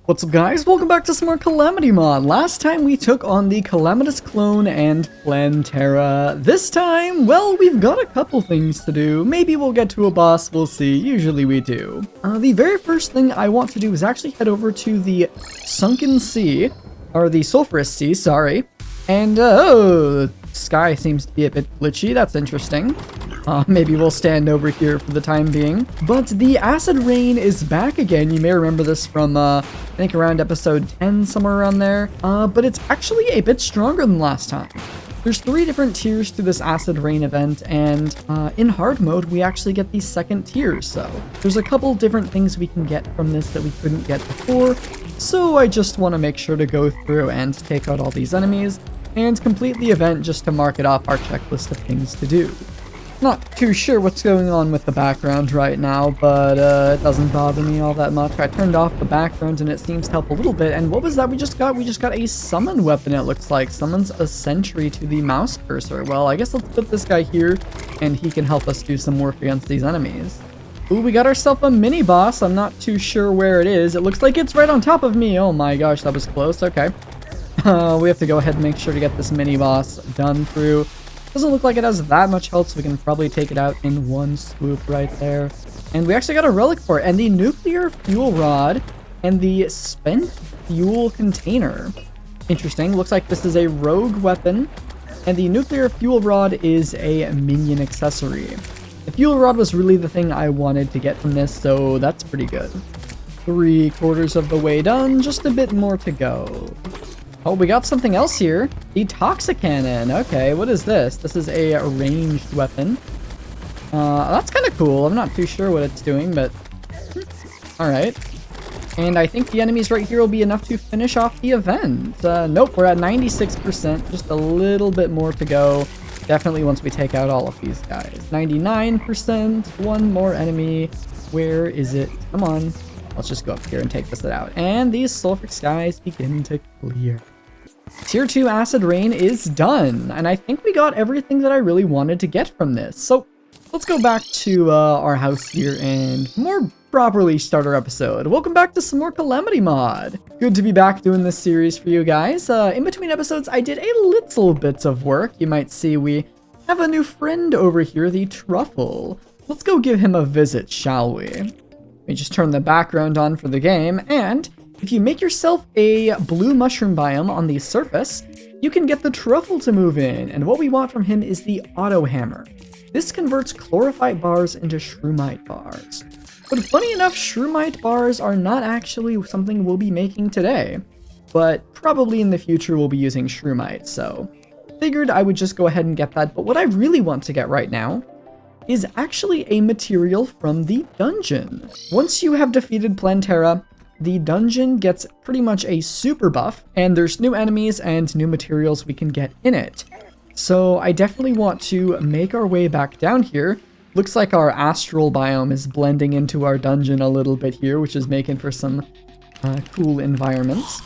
What's up guys, welcome back to some more Calamity mod. Last time we took on the Calamitous Clone and Plantera. This time, well, we've got a couple things to do. Maybe we'll get to a boss, we'll see. Usually we do. The very first thing I want to do is actually head over to the Sunken Sea, or the Sulphurous Sea, sorry. And, oh, the sky seems to be a bit glitchy, that's interesting. Maybe we'll stand over here for the time being. But the acid rain is back again. You may remember this from, I think around episode 10, somewhere around there. But it's actually a bit stronger than last time. There's 3 different tiers to this acid rain event, and in hard mode, we actually get the second tier. So there's a couple different things we can get from this that we couldn't get before. So I just want to make sure to go through and take out all these enemies and complete the event just to mark it off our checklist of things to do. Not too sure what's going on with the background right now, but it doesn't bother me all that much. I turned off the background and it seems to help a little bit. And what was that we just got? We just got a summon weapon, it looks like. Summons a sentry to the mouse cursor. Well, I guess let's put this guy here and he can help us do some work against these enemies. Ooh, we got ourselves a mini boss. I'm not too sure where it is. It looks like it's right on top of me. Oh my gosh, that was close. Okay. We have to go ahead and make sure to get this mini boss done through. Doesn't look like it has that much health, so we can probably take it out in one swoop right there. And we actually got a relic for it, and the nuclear fuel rod and the spent fuel container. Interesting. Looks like this is a rogue weapon, and the nuclear fuel rod is a minion accessory. The fuel rod was really the thing I wanted to get from this, so that's pretty good. 3/4 of the way done, just a bit more to go. Oh, we got something else here. The Toxic Cannon. Okay, what is this? This is a ranged weapon. That's kind of cool. I'm not too sure what it's doing, but... Alright. And I think the enemies right here will be enough to finish off the event. Nope, we're at 96%. Just a little bit more to go. Definitely once we take out all of these guys. 99%. One more enemy. Where is it? Come on. Let's just go up here and take this out. And these sulfuric skies begin to clear. Tier 2 Acid Rain is done, and I think we got everything that I really wanted to get from this. So let's go back to our house here and more properly start our episode. Welcome back to some more Calamity mod. Good to be back doing this series for you guys. In between episodes, I did a little bit of work. You might see we have a new friend over here, the Truffle. Let's go give him a visit, shall we? Let me just turn the background on for the game, and if you make yourself a blue mushroom biome on the surface, you can get the Truffle to move in, and what we want from him is the Auto Hammer. This converts chlorophyte bars into shroomite bars. But funny enough, shroomite bars are not actually something we'll be making today, but probably in the future we'll be using shroomite, so figured I would just go ahead and get that. But what I really want to get right now is actually a material from the dungeon. Once you have defeated Plantera, the dungeon gets pretty much a super buff, and there's new enemies and new materials we can get in it. So I definitely want to make our way back down here. Looks like our astral biome is blending into our dungeon a little bit here, which is making for some cool environments.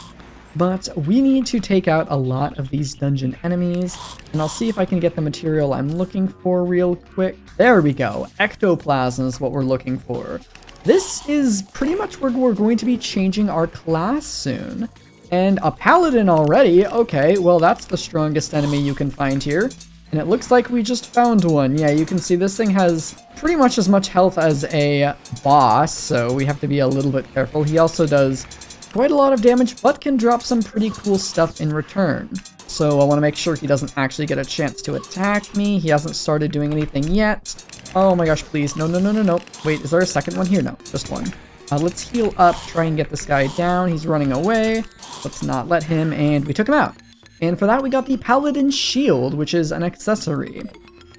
But we need to take out a lot of these dungeon enemies, and I'll see if I can get the material I'm looking for real quick. There we go. Ectoplasm is what we're looking for. This is pretty much where we're going to be changing our class soon. And a paladin already. Okay, well that's the strongest enemy you can find here. And it looks like we just found one. Yeah, you can see this thing has pretty much as much health as a boss, so we have to be a little bit careful. He also does quite a lot of damage, but can drop some pretty cool stuff in return. So I want to make sure he doesn't actually get a chance to attack me. He hasn't started doing anything yet. Oh my gosh, please. No, no, no, no, no. Wait, is there a second one here? No, just one. Let's heal up, try and get this guy down. He's running away. Let's not let him, and we took him out. And for that, we got the Paladin Shield, which is an accessory.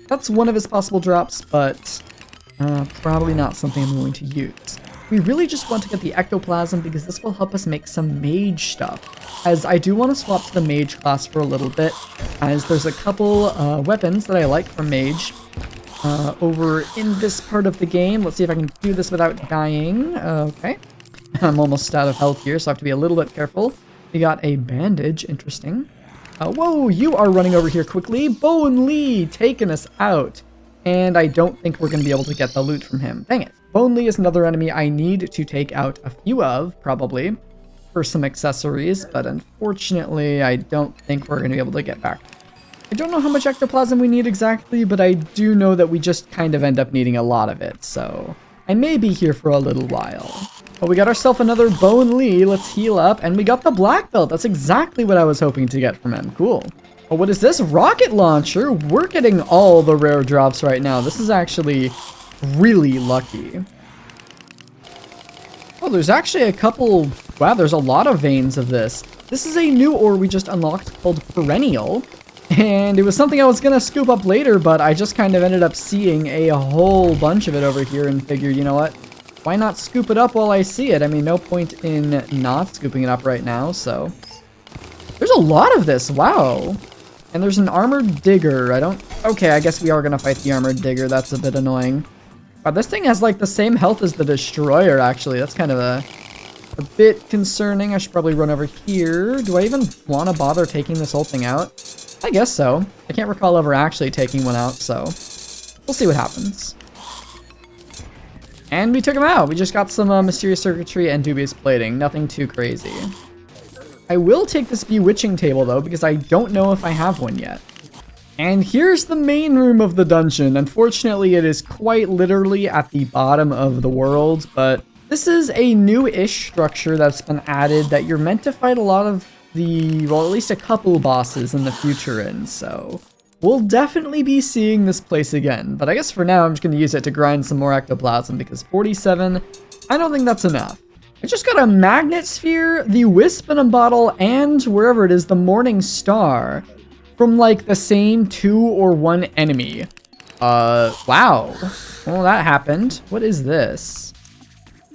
That's one of his possible drops, but probably not something I'm going to use. We really just want to get the Ectoplasm because this will help us make some mage stuff, as I do want to swap to the mage class for a little bit, as there's a couple weapons that I like from mage over in this part of the game. Let's see if I can do this without dying. Okay. I'm almost out of health here, so I have to be a little bit careful. We got a bandage. Interesting. Whoa, you are running over here quickly. Bone Lee taking us out. And I don't think we're going to be able to get the loot from him. Dang it. Bone Lee is another enemy I need to take out a few of, probably. for some accessories, but unfortunately, I don't think we're going to be able to get back. I don't know how much ectoplasm we need exactly, but I do know that we just kind of end up needing a lot of it, so I may be here for a little while. But we got ourselves another Bone Lee. Let's heal up, and we got the black belt. That's exactly what I was hoping to get from him. Cool. Oh, what is this? Rocket launcher? We're getting all the rare drops right now. This is actually really lucky. Oh, there's actually a couple... Wow, there's a lot of veins of this. This is a new ore we just unlocked called Perennial. And it was something I was going to scoop up later, but I just kind of ended up seeing a whole bunch of it over here and figured, you know what? Why not scoop it up while I see it? I mean, no point in not scooping it up right now, so... There's a lot of this, wow. And there's an armored digger. Okay, I guess we are going to fight the armored digger. That's a bit annoying. Wow, this thing has like the same health as the destroyer, actually. That's kind of a bit concerning. I should probably run over here. Do I even want to bother taking this whole thing out? I guess so. I can't recall ever actually taking one out, so we'll see what happens. And we took him out. We just got some mysterious circuitry and dubious plating. Nothing too crazy. I will take this bewitching table, though, because I don't know if I have one yet. And here's the main room of the dungeon. Unfortunately, it is quite literally at the bottom of the world, but this is a new-ish structure that's been added that you're meant to fight a lot of well, at least a couple bosses in the future in, so we'll definitely be seeing this place again. But I guess for now, I'm just going to use it to grind some more ectoplasm, because 47, I don't think that's enough. I just got a magnet sphere, the wisp in a bottle, and wherever it is, the morning star from like the same 2 or 1 enemy. Wow. Well, that happened. What is this?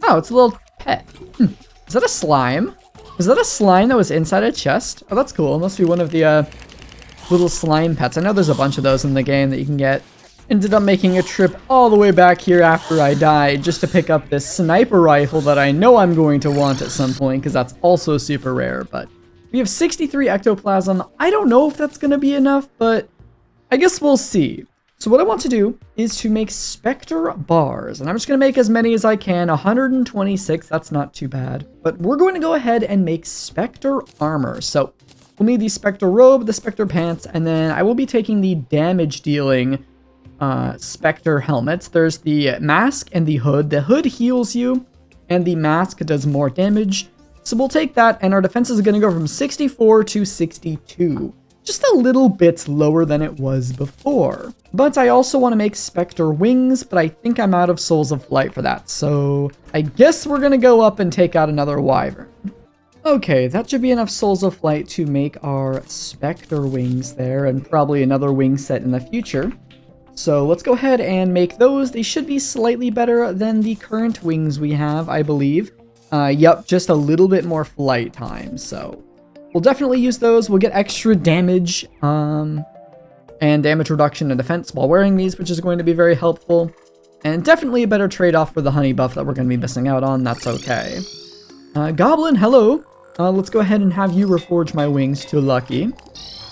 Oh, it's a little pet. Is that a slime? Is that a slime that was inside a chest? Oh, that's cool. It must be one of the little slime pets. I know there's a bunch of those in the game that you can get. Ended up making a trip all the way back here after I died just to pick up this sniper rifle that I know I'm going to want at some point, because that's also super rare. But we have 63 ectoplasm. I don't know if that's going to be enough, but I guess we'll see. So what I want to do is to make Spectre bars, and I'm just going to make as many as I can, 126, that's not too bad. But we're going to go ahead and make Spectre armor. So we'll need the Spectre robe, the Spectre pants, and then I will be taking the damage dealing Spectre helmets. There's the mask and the hood. The hood heals you, and the mask does more damage. So we'll take that, and our defense is going to go from 64 to 62. Just a little bit lower than it was before. But I also want to make Spectre wings, but I think I'm out of Souls of Flight for that. So I guess we're going to go up and take out another wyvern. Okay, that should be enough Souls of Flight to make our Spectre wings there, and probably another wing set in the future. So let's go ahead and make those. They should be slightly better than the current wings we have, I believe. Yep, just a little bit more flight time, so we'll definitely use those. We'll get extra damage, and damage reduction and defense while wearing these, which is going to be very helpful. And definitely a better trade-off for the honey buff that we're going to be missing out on. That's okay. Goblin, hello. Let's go ahead and have you reforge my wings to Lucky.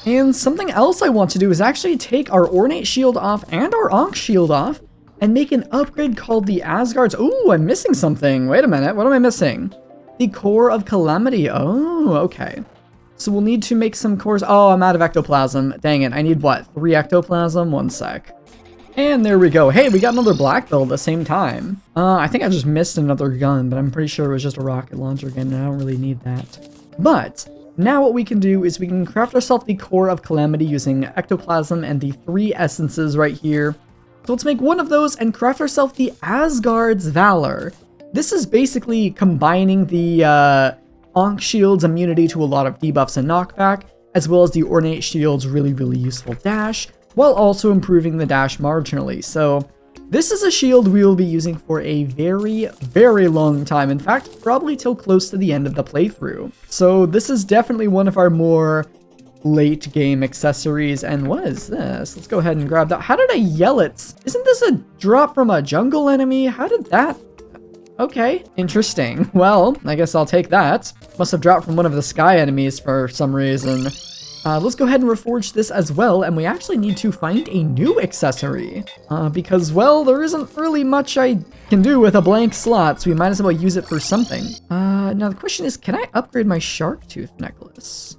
And something else I want to do is actually take our Ornate Shield off and our Ankh Shield off and make an upgrade called the Asgard's... Ooh, I'm missing something. Wait a minute. What am I missing? The Core of Calamity. Oh, okay. So we'll need to make some cores. Oh, I'm out of ectoplasm. Dang it. I need what? 3 ectoplasm? One sec. And there we go. Hey, we got another black belt at the same time. I think I just missed another gun, but I'm pretty sure it was just a rocket launcher again, and I don't really need that. But now what we can do is we can craft ourselves the Core of Calamity using ectoplasm and the 3 essences right here. So let's make one of those and craft ourselves the Asgard's Valor. This is basically combining the Ankh Shield's immunity to a lot of debuffs and knockback, as well as the Ornate Shield's really useful dash, while also improving the dash marginally. So this is a shield we will be using for a very long time. In fact, probably till close to the end of the playthrough. So this is definitely one of our more late game accessories. And what is this? Let's go ahead and grab that. How did I yell it? Isn't this a drop from a jungle enemy? How did that... Okay, interesting. Well, I guess I'll take that. Must have dropped from one of the sky enemies for some reason. Let's go ahead and reforge this as well, and we actually need to find a new accessory. Because, well, there isn't really much I can do with a blank slot, so we might as well use it for something. Now the question is, can I upgrade my shark tooth necklace?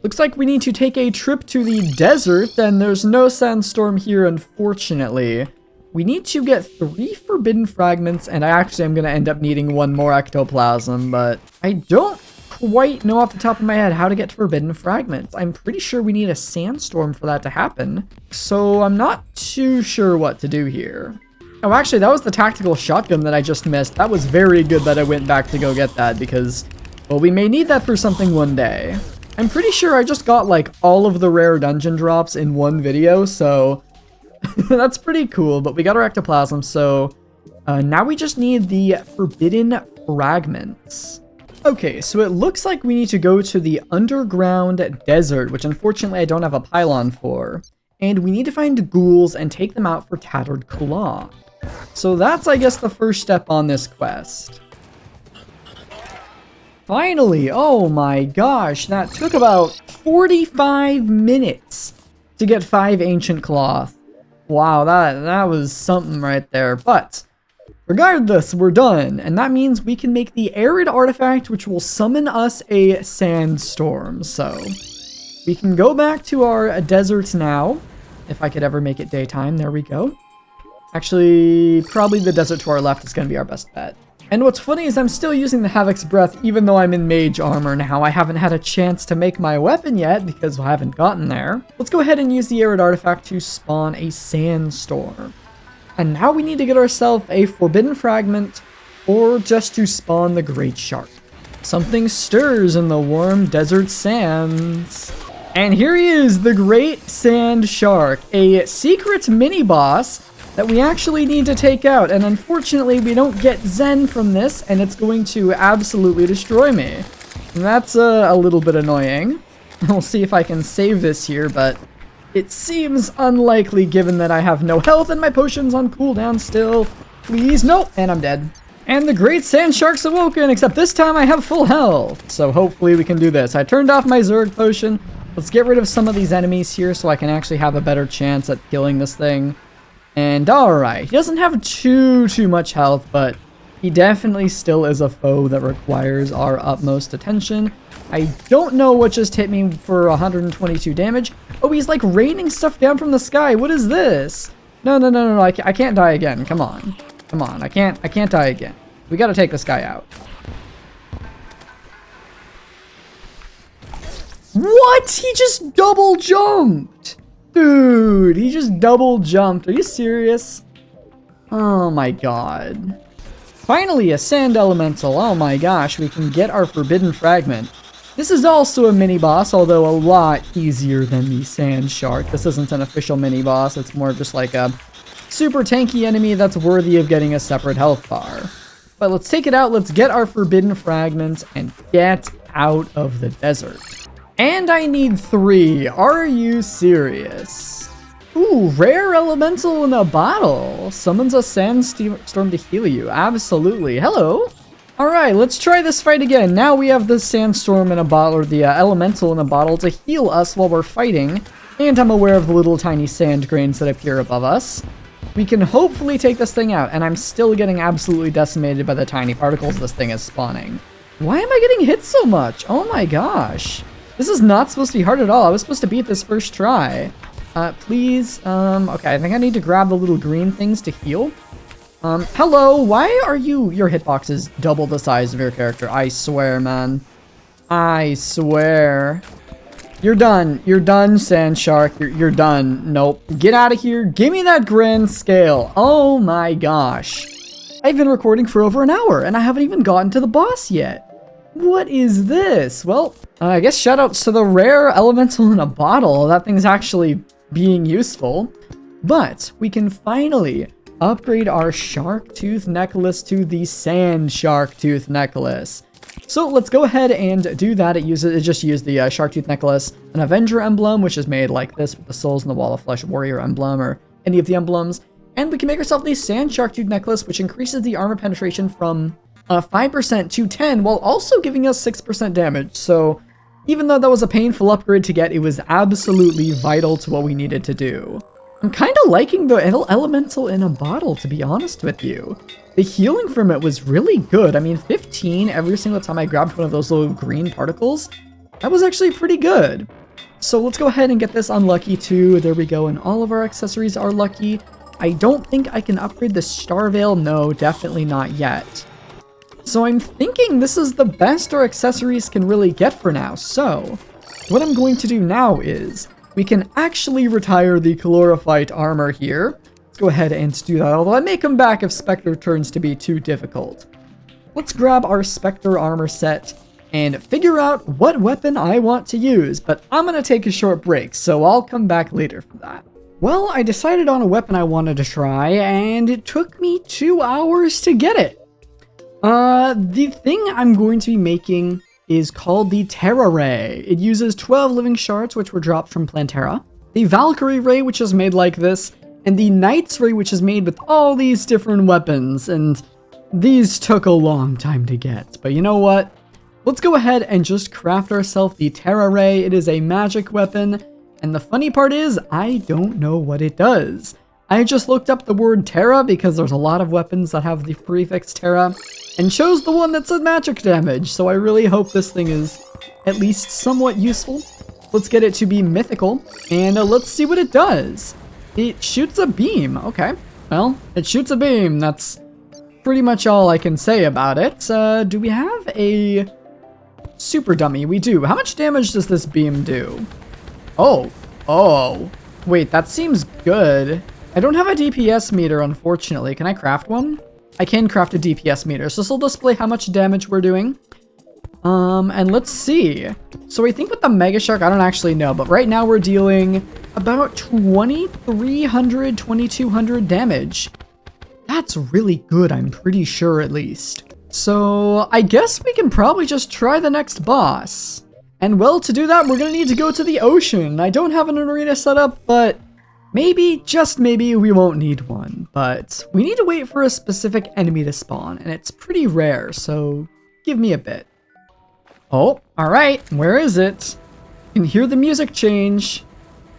Looks like we need to take a trip to the desert, and there's no sandstorm here, unfortunately. We need to get 3 forbidden fragments, and I actually am going to end up needing 1 more ectoplasm, but I don't quite know off the top of my head how to get to forbidden fragments. I'm pretty sure we need a sandstorm for that to happen, so I'm not too sure what to do here. Oh, actually, that was the tactical shotgun that I just missed. That was very good that I went back to go get that because, well, we may need that for something one day. I'm pretty sure I just got, like, all of the rare dungeon drops in one video, so that's pretty cool. But we got our ectoplasm, so now we just need the forbidden fragments. Okay, so it looks like we need to go to the underground desert, which unfortunately I don't have a pylon for. And we need to find ghouls and take them out for Tattered Claw. So that's, I guess, the first step on this quest. Finally! Oh my gosh, that took about 45 minutes to get 5 ancient cloth. Wow, that was something right there. But regardless, we're done, and that means we can make the arid artifact, which will summon us a sandstorm. So we can go back to our deserts now, if I could ever make it daytime. There we go. Actually, probably the desert to our left is going to be our best bet. And what's funny is I'm still using the Havoc's Breath even though I'm in mage armor now. I haven't had a chance to make my weapon yet because I haven't gotten there. Let's go ahead and use the arid artifact to spawn a sandstorm. And now we need to get ourselves a forbidden fragment or just to spawn the great shark. Something stirs in the warm desert sands. And here he is, the great sand shark, a secret mini boss that we actually need to take out, and unfortunately we don't get Zen from this, and it's going to absolutely destroy me. And that's a little bit annoying. We'll see if I can save this here, but it seems unlikely given that I have no health and my potion's on cooldown still. Please, no, and I'm dead. And the great sand shark's awoken, except this time I have full health, so hopefully we can do this. I turned off my Zerg potion. Let's get rid of some of these enemies here so I can actually have a better chance at killing this thing. And alright, he doesn't have too much health, but he definitely still is a foe that requires our utmost attention. I don't know what just hit me for 122 damage. Oh, he's like raining stuff down from the sky. What is this? No, I can't die again. Come on. Come on, I can't die again. We gotta take this guy out. What? He just double jumped! Dude, he just double jumped. Are you serious? Oh my god. Finally, a sand elemental. Oh my gosh, we can get our forbidden fragment. This is also a mini boss, although a lot easier than the sand shark. This isn't an official mini boss. It's more just like a super tanky enemy that's worthy of getting a separate health bar. But let's take it out. Let's get our forbidden fragment and get out of the desert. And I need 3. Are you serious? Ooh, rare elemental in a bottle. Summons a sandstorm to heal you. Absolutely. Hello. Alright, let's try this fight again. Now we have the sandstorm in a bottle, or the elemental in a bottle to heal us while we're fighting. And I'm aware of the little tiny sand grains that appear above us. We can hopefully take this thing out, and I'm still getting absolutely decimated by the tiny particles this thing is spawning. Why am I getting hit so much? Oh my gosh. This is not supposed to be hard at all. I was supposed to beat this first try. Please, okay, I think I need to grab the little green things to heal. Hello, why are your hitbox is double the size of your character? I swear, man. I swear. You're done, Sand Shark. You're done. Nope. Get out of here. Give me that grand scale. Oh my gosh. I've been recording for over an hour, and I haven't even gotten to the boss yet. What is this? Well, I guess shoutouts to the rare elemental in a bottle. That thing's actually being useful. But we can finally upgrade our shark tooth necklace to the sand shark tooth necklace. So let's go ahead and do that. It just used the shark tooth necklace, an Avenger emblem, which is made like this with the souls and the Wall of Flesh warrior emblem, or any of the emblems. And we can make ourselves the sand shark tooth necklace, which increases the armor penetration from 5% to 10, while also giving us 6% damage. So Even though that was a painful upgrade to get, it was absolutely vital to what we needed to do. I'm kind of liking the elemental in a bottle, to be honest with you. The healing from it was really good. I mean, 15 every single time I grabbed one of those little green particles. That was actually pretty good. So let's go ahead and get this unlucky too. There we go, and all of our accessories are lucky. I don't think I can upgrade the Star Veil. No, definitely not yet. So I'm thinking this is the best our accessories can really get for now. So what I'm going to do now is we can actually retire the Chlorophyte armor here. Let's go ahead and do that, although I may come back if Spectre turns to be too difficult. Let's grab our Spectre armor set and figure out what weapon I want to use, but I'm going to take a short break, so I'll come back later for that. Well, I decided on a weapon I wanted to try, and it took me 2 hours to get it. The thing I'm going to be making is called the Terra Ray. It uses 12 living shards, which were dropped from Plantera, the Valkyrie Ray, which is made like this, and the Knight's Ray, which is made with all these different weapons, and these took a long time to get. But you know what? Let's go ahead and just craft ourselves the Terra Ray. It is a magic weapon, and the funny part is, I don't know what it does. I just looked up the word Terra because there's a lot of weapons that have the prefix Terra, and chose the one that said magic damage, so I really hope this thing is at least somewhat useful. Let's get it to be mythical, and let's see what it does. It shoots a beam. Okay, well, it shoots a beam. That's pretty much all I can say about it. Do we have a super dummy? We do. How much damage does this beam do? Oh, wait, that seems good. I don't have a DPS meter, unfortunately. Can I craft one? I can craft a DPS meter, so this will display how much damage we're doing. And let's see. So I think with the Mega Shark, I don't actually know, but right now we're dealing about 2,300, 2,200 damage. That's really good, I'm pretty sure, at least. So I guess we can probably just try the next boss. And well, to do that, we're gonna need to go to the ocean. I don't have an arena set up, but maybe, just maybe, we won't need one. But we need to wait for a specific enemy to spawn, and it's pretty rare, so give me a bit. Oh, alright, where is it? You can hear the music change.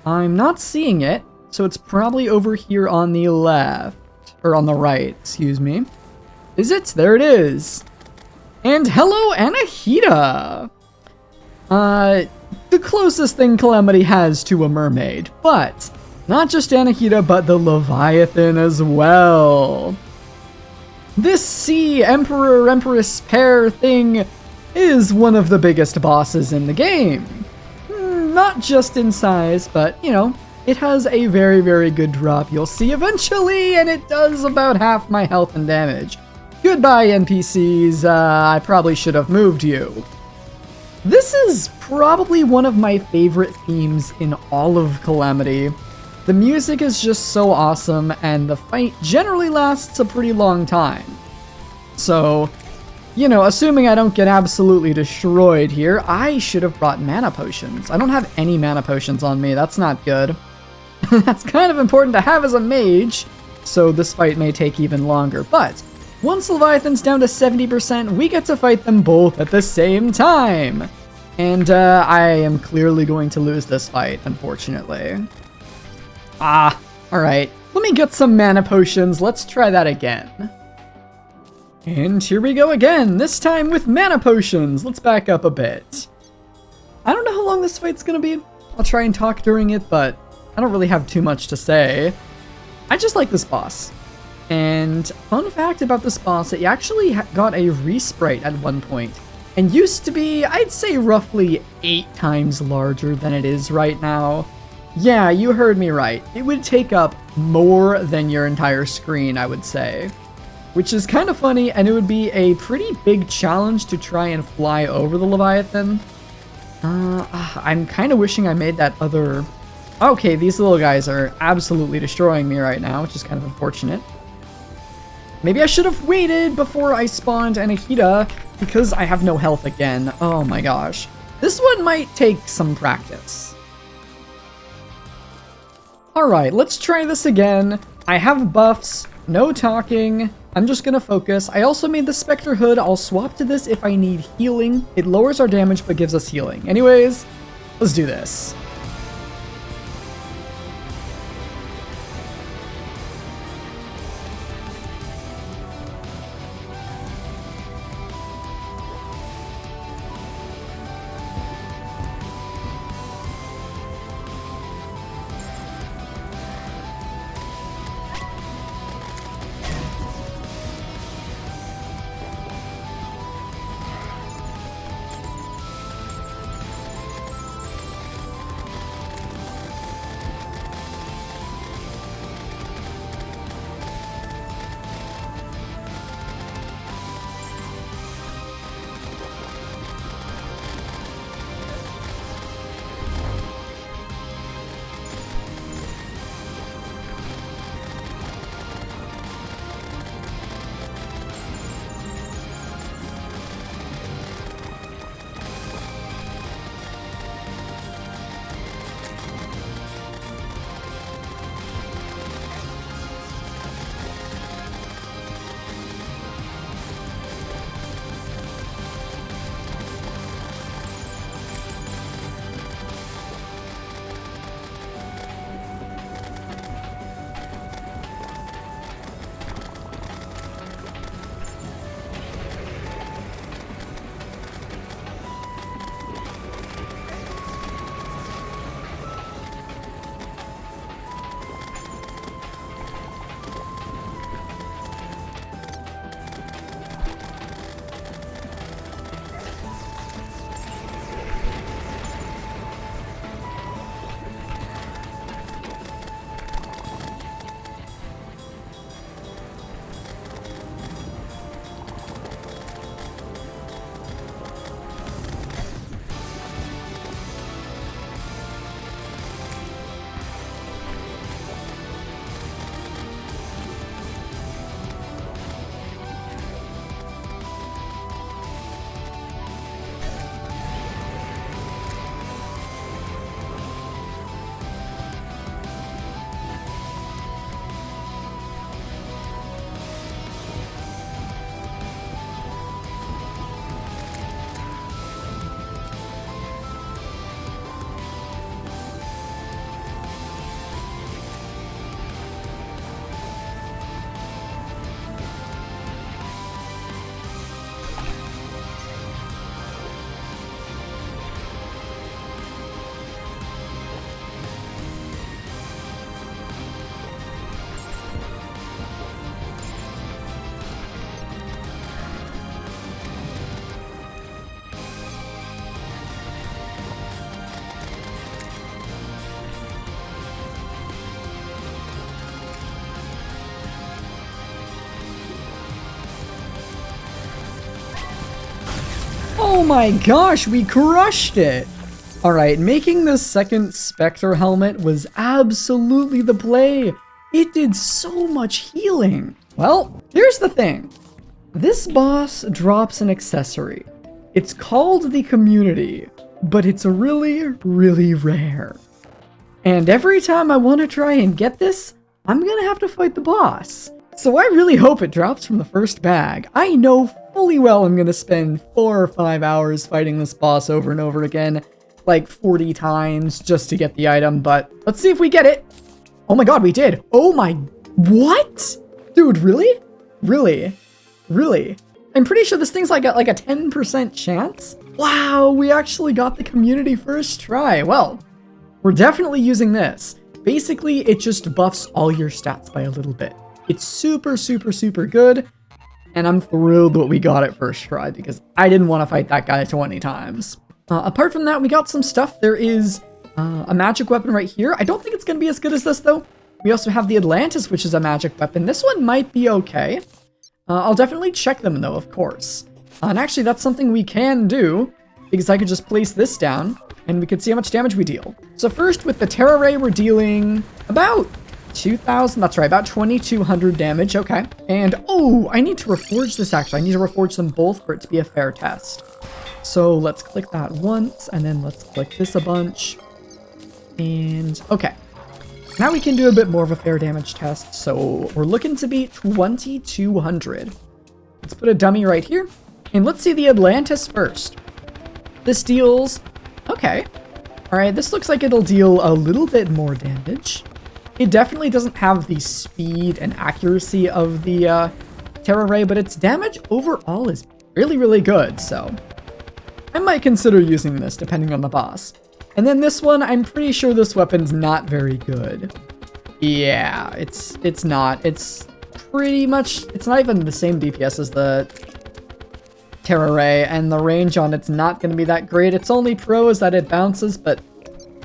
I'm not seeing it, so it's probably over here on the left. Or on the right, excuse me. Is it? There it is. And hello, Anahita! The closest thing Calamity has to a mermaid, but not just Anahita, but the Leviathan as well. This sea Emperor-Empress pair thing is one of the biggest bosses in the game. Not just in size, but, you know, it has a very, very good drop. You'll see eventually, and it does about half my health and damage. Goodbye, NPCs. I probably should have moved you. This is probably one of my favorite themes in all of Calamity. The music is just so awesome, and the fight generally lasts a pretty long time. So, you know, assuming I don't get absolutely destroyed here, I should have brought mana potions. I don't have any mana potions on me. That's not good. That's kind of important to have as a mage, so this fight may take even longer. But once Leviathan's down to 70%, we get to fight them both at the same time. And I am clearly going to lose this fight, unfortunately. Alright. Let me get some mana potions. Let's try that again. And here we go again, this time with mana potions. Let's back up a bit. I don't know how long this fight's gonna be. I'll try and talk during it, but I don't really have too much to say. I just like this boss. And fun fact about this boss, it actually got a resprite at one point, and used to be, I'd say, roughly 8 times larger than it is right now. Yeah, you heard me right. It would take up more than your entire screen, I would say. Which is kind of funny, and it would be a pretty big challenge to try and fly over the Leviathan. I'm kind of wishing I made that other... Okay, these little guys are absolutely destroying me right now, which is kind of unfortunate. Maybe I should have waited before I spawned Anahita, because I have no health again. Oh my gosh. This one might take some practice. Alright, let's try this again. I have buffs, no talking, I'm just gonna focus. I also made the Spectre Hood. I'll swap to this if I need healing. It lowers our damage but gives us healing. Anyways, let's do this. Oh my gosh, we crushed it! Alright, making the second Spectre helmet was absolutely the play. It did so much healing. Well, here's the thing. This boss drops an accessory. It's called the Community, but it's really, really rare. And every time I want to try and get this, I'm gonna have to fight the boss. So I really hope it drops from the first bag. I know fully well I'm gonna spend 4 or 5 hours fighting this boss over and over again, like 40 times just to get the item, but let's see if we get it. Oh my god, we did. Oh my, what? Dude, really? Really? Really? I'm pretty sure this thing's like a 10% chance. Wow, we actually got the Community first try. Well, we're definitely using this. Basically, it just buffs all your stats by a little bit. It's super, super, super good. And I'm thrilled that we got it first try because I didn't want to fight that guy 20 times. Apart from that, we got some stuff. There is a magic weapon right here. I don't think it's going to be as good as this, though. We also have the Atlantis, which is a magic weapon. This one might be okay. I'll definitely check them, though, of course. And actually, that's something we can do because I could just place this down and we could see how much damage we deal. So first, with the Terra Ray, we're dealing about 2,000, that's right, about 2,200 damage, okay. And, oh, I need to reforge this, actually. I need to reforge them both for it to be a fair test. So let's click that once, and then let's click this a bunch. And, okay. Now we can do a bit more of a fair damage test, so we're looking to beat 2200. Let's put a dummy right here, and let's see the Atlantis first. This deals... okay. Alright, this looks like it'll deal a little bit more damage. It definitely doesn't have the speed and accuracy of the Terra Ray, but its damage overall is really, really good, so I might consider using this depending on the boss. And then this one, I'm pretty sure this weapon's not very good. Yeah, it's not. It's pretty much, it's not even the same DPS as the Terra Ray, and the range on it's not going to be that great. Its only pro is that it bounces, but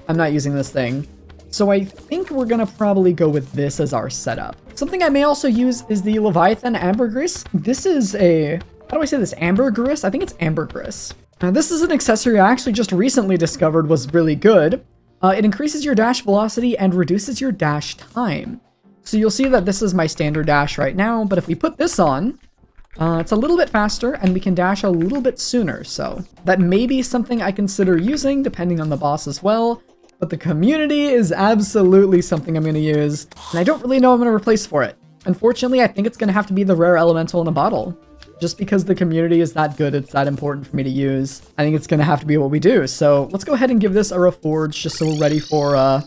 I'm not using this thing. So I think we're going to probably go with this as our setup. Something I may also use is the Leviathan Ambergris. This is a, how do I say this, Ambergris? I think it's Ambergris. Now this is an accessory I actually just recently discovered was really good. It increases your dash velocity and reduces your dash time. So you'll see that this is my standard dash right now, but if we put this on, it's a little bit faster and we can dash a little bit sooner. So that may be something I consider using depending on the boss as well. But the community is absolutely something I'm going to use, and I don't really know what I'm going to replace for it. Unfortunately, I think it's going to have to be the rare elemental in a bottle. Just because the community is that good, it's that important for me to use. I think it's going to have to be what we do. So let's go ahead and give this a reforge just so we're ready for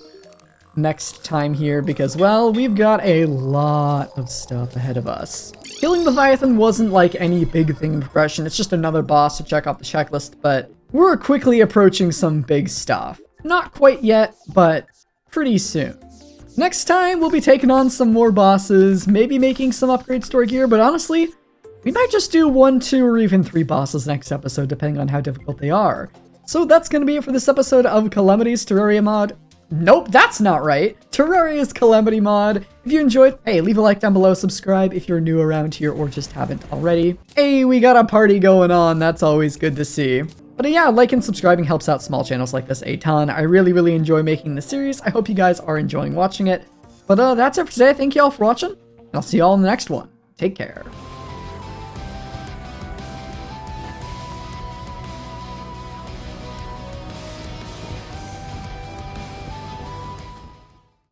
next time here, because, well, we've got a lot of stuff ahead of us. Killing Leviathan wasn't like any big thing in progression. It's just another boss to check off the checklist, but we're quickly approaching some big stuff. Not quite yet, but pretty soon. Next time, we'll be taking on some more bosses, maybe making some upgrades to our gear, but honestly, we might just do 1, 2, or even 3 bosses next episode, depending on how difficult they are. So that's going to be it for this episode of Calamity's Terraria mod. Nope, that's not right. Terraria's Calamity mod. If you enjoyed, hey, leave a like down below, subscribe if you're new around here or just haven't already. Hey, we got a party going on, that's always good to see. But yeah, like and subscribing helps out small channels like this a ton. I really, really enjoy making this series. I hope you guys are enjoying watching it. But that's it for today. Thank you all for watching, and I'll see you all in the next one. Take care.